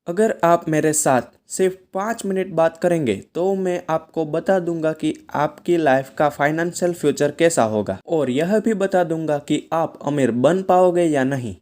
अगर आप मेरे साथ सिर्फ 5 मिनट बात करेंगे तो मैं आपको बता दूंगा कि आपकी लाइफ का फाइनेंशियल फ्यूचर कैसा होगा और यह भी बता दूंगा कि आप अमीर बन पाओगे या नहीं।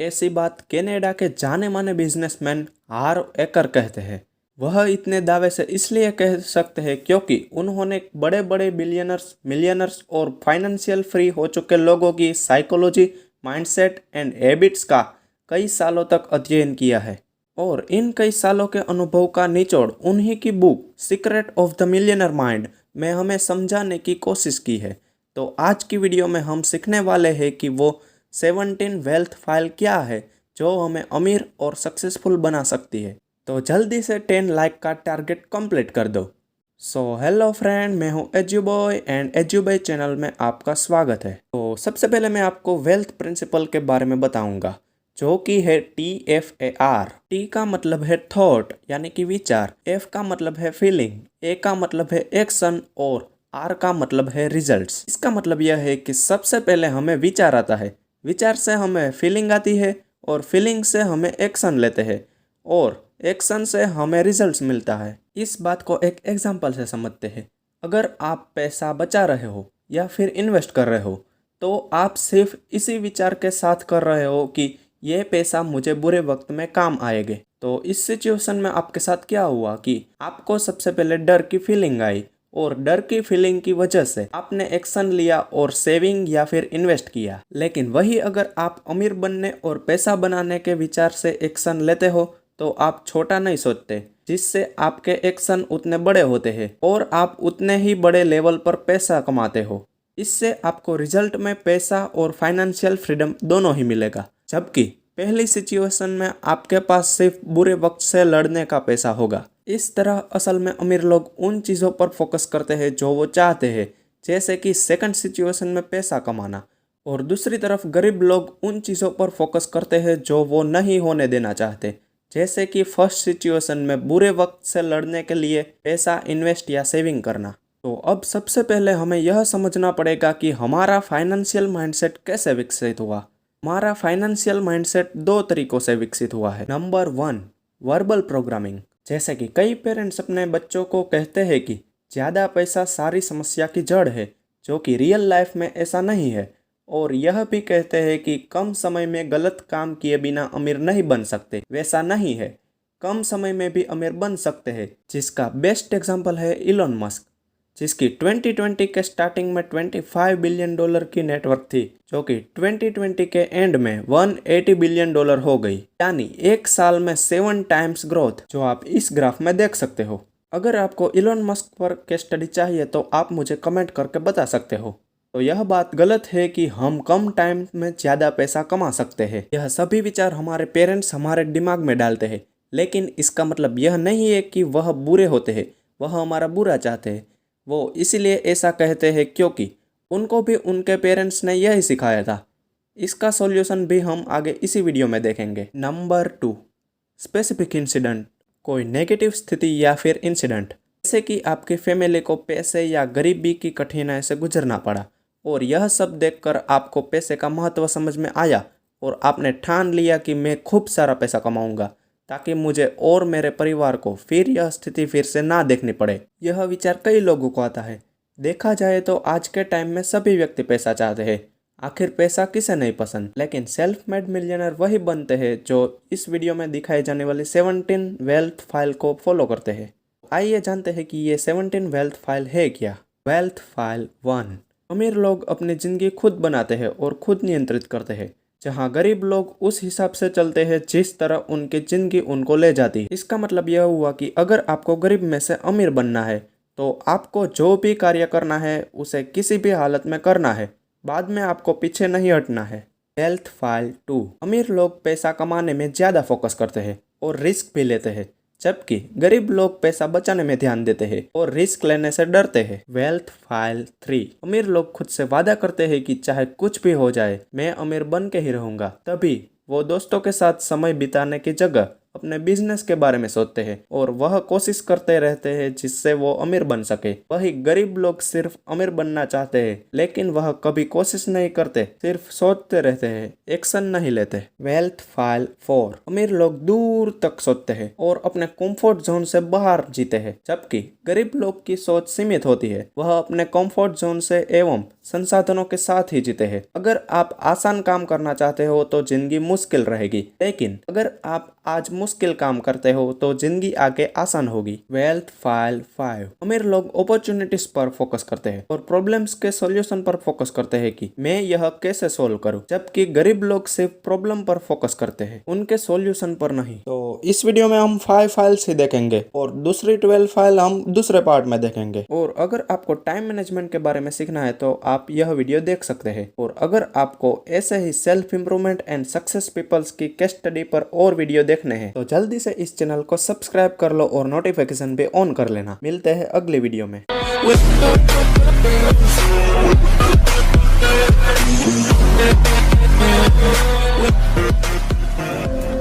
ऐसी बात कनाडा के जाने माने बिजनेसमैन हार एकर कहते हैं। वह इतने दावे से इसलिए कह सकते हैं क्योंकि उन्होंने बड़े बड़े बिलियनर्स, मिलियनर्स और फाइनेंशियल फ्री हो चुके लोगों की साइकोलॉजी, माइंडसेट एंड हैबिट्स का कई सालों तक अध्ययन किया है और इन कई सालों के अनुभव का निचोड़ उन्हीं की book secret of the millionaire mind में हमें समझाने की कोशिश की है। तो आज की वीडियो में हम सीखने वाले हैं कि वो 17 वेल्थ फाइल क्या है जो हमें अमीर और सक्सेसफुल बना सकती है। तो जल्दी से 10 लाइक का टारगेट कंप्लीट कर दो। हेलो फ्रेंड, मैं हूँ edu boy and edu boy channel में आपका स्वागत है। तो सबसे पहले मैं आपको वेल्थ प्रिंसिपल के बारे में बताऊंगा जो कि है TFAR। टी का मतलब है थॉट यानी कि विचार, एफ का मतलब है फीलिंग, ए का मतलब है एक्शन और आर का मतलब है रिजल्ट्स। इसका मतलब यह है कि सबसे पहले हमें विचार आता है, विचार से हमें फीलिंग आती है और फीलिंग से हमें एक्शन लेते हैं और एक्शन से हमें रिजल्ट्स मिलता है। इस बात को एक एग्जांपल से समझते हैं। अगर आप पैसा बचा रहे हो या फिर इन्वेस्ट कर रहे हो तो आप सिर्फ इसी विचार के साथ कर रहे हो कि ये पैसा मुझे बुरे वक्त में काम आएगा। तो इस सिचुएशन में आपके साथ क्या हुआ कि आपको सबसे पहले डर की फीलिंग आई और डर की फीलिंग की वजह से आपने एक्शन लिया और सेविंग या फिर इन्वेस्ट किया। लेकिन वही अगर आप अमीर बनने और पैसा बनाने के विचार से एक्शन लेते हो तो आप छोटा नहीं सोचते, जिससे आपके एक्शन उतने बड़े होते हैं और आप उतने ही बड़े लेवल पर पैसा कमाते हो। इससे आपको रिजल्ट में पैसा और फाइनेंशियल फ्रीडम दोनों ही मिलेगा। जबकि पहली सिचुएशन में आपके पास सिर्फ बुरे वक्त से लड़ने का पैसा होगा। इस तरह असल में अमीर लोग उन चीज़ों पर फोकस करते हैं जो वो चाहते हैं, जैसे कि सेकंड सिचुएशन में पैसा कमाना, और दूसरी तरफ गरीब लोग उन चीज़ों पर फोकस करते हैं जो वो नहीं होने देना चाहते, जैसे कि फर्स्ट सिचुएशन में बुरे वक्त से लड़ने के लिए पैसा इन्वेस्ट या सेविंग करना। तो अब सबसे पहले हमें यह समझना पड़ेगा कि हमारा फाइनेंशियल माइंडसेट कैसे विकसित हुआ। हमारा फाइनेंशियल माइंडसेट दो तरीकों से विकसित हुआ है। Number 1, verbal programming. जैसे कि कई पेरेंट्स अपने बच्चों को कहते हैं कि ज़्यादा पैसा सारी समस्या की जड़ है, जो कि रियल लाइफ में ऐसा नहीं है। और यह भी कहते हैं कि कम समय में गलत काम किए बिना अमीर नहीं बन सकते। वैसा नहीं है, कम समय में भी अमीर बन सकते हैं, जिसका बेस्ट एग्जांपल है इलॉन मस्क, जिसकी 2020 के स्टार्टिंग में $25 बिलियन की नेटवर्क थी, जो कि 2020 के एंड में $180 बिलियन हो गई, यानी एक साल में 7 टाइम्स ग्रोथ, जो आप इस ग्राफ में देख सकते हो। अगर आपको इलॉन मस्क पर केस स्टडी चाहिए तो आप मुझे कमेंट करके बता सकते हो। तो यह बात गलत है कि हम कम टाइम में ज़्यादा पैसा कमा सकते हैं। यह सभी विचार हमारे पेरेंट्स हमारे दिमाग में डालते हैं, लेकिन इसका मतलब यह नहीं है कि वह बुरे होते हैं, वह हमारा बुरा चाहते हैं। वो इसीलिए ऐसा कहते हैं क्योंकि उनको भी उनके पेरेंट्स ने यही सिखाया था। इसका सॉल्यूशन भी हम आगे इसी वीडियो में देखेंगे। Number 2, specific incident. कोई नेगेटिव स्थिति या फिर इंसिडेंट, जैसे कि आपकी फैमिली को पैसे या गरीबी की कठिनाई से गुजरना पड़ा और यह सब देखकर आपको पैसे का महत्व समझ में आया और आपने ठान लिया कि मैं खूब सारा पैसा कमाऊंगा ताकि मुझे और मेरे परिवार को फिर यह स्थिति फिर से ना देखनी पड़े। यह विचार कई लोगों को आता है। देखा जाए तो आज के टाइम में सभी व्यक्ति पैसा चाहते हैं। आखिर पैसा किसे नहीं पसंद, लेकिन सेल्फ मेड मिलियनर वही बनते हैं जो इस वीडियो में दिखाई जाने वाली 17 वेल्थ फाइल को फॉलो करते हैं। आइए जानते हैं कि ये 17 वेल्थ फाइल है क्या। वेल्थ फाइल 1, अमीर लोग अपनी जिंदगी खुद बनाते हैं और खुद नियंत्रित करते हैं, जहां गरीब लोग उस हिसाब से चलते हैं जिस तरह उनकी जिंदगी उनको ले जाती है। इसका मतलब यह हुआ कि अगर आपको गरीब में से अमीर बनना है तो आपको जो भी कार्य करना है उसे किसी भी हालत में करना है, बाद में आपको पीछे नहीं हटना है। वेल्थ फाइल 2, अमीर लोग पैसा कमाने में ज़्यादा फोकस करते हैं और रिस्क भी लेते हैं, जबकि गरीब लोग पैसा बचाने में ध्यान देते हैं और रिस्क लेने से डरते हैं। वेल्थ फाइल 3, अमीर लोग खुद से वादा करते हैं कि चाहे कुछ भी हो जाए मैं अमीर बन के ही रहूंगा। तभी वो दोस्तों के साथ समय बिताने की जगह अपने बिजनेस के बारे में सोचते हैं और वह कोशिश करते रहते हैं जिससे वो अमीर बन सके। वही गरीब लोग सिर्फ अमीर बनना चाहते हैं लेकिन वह कभी कोशिश नहीं करते, सिर्फ सोचते रहते हैं, एक्शन नहीं लेते। Wealth file 4। अमीर लोग दूर तक सोचते हैं और अपने कंफर्ट जोन से बाहर जीते हैं, जबकि गरीब लोग की सोच सीमित होती है। वह अपने कंफर्ट जोन से एवं संसाधनों के साथ ही जीते हैं। अगर आप आसान काम करना चाहते हो तो जिंदगी मुश्किल रहेगी, लेकिन अगर आप आज मुश्किल काम करते हो तो जिंदगी आगे आसान होगी। Wealth file 5। अमीर लोग अपॉर्चुनिटीज पर फोकस करते हैं और प्रॉब्लम्स के सॉल्यूशन पर फोकस करते हैं कि मैं यह कैसे सोल्व करूं, जबकि गरीब लोग सिर्फ प्रॉब्लम पर फोकस करते हैं, उनके सॉल्यूशन पर नहीं। तो इस वीडियो में हम 5 फाइल्स ही देखेंगे और दूसरी 12 फाइल हम दूसरे पार्ट में देखेंगे। और अगर आपको टाइम मैनेजमेंट के बारे में सीखना है तो आप यह वीडियो देख सकते हैं। और अगर आपको ऐसे ही self improvement and success peoples की केस स्टडी पर और वीडियो देखने हैं तो जल्दी से इस चैनल को सब्सक्राइब कर लो और नोटिफिकेशन भी ऑन कर लेना। मिलते हैं अगले वीडियो में।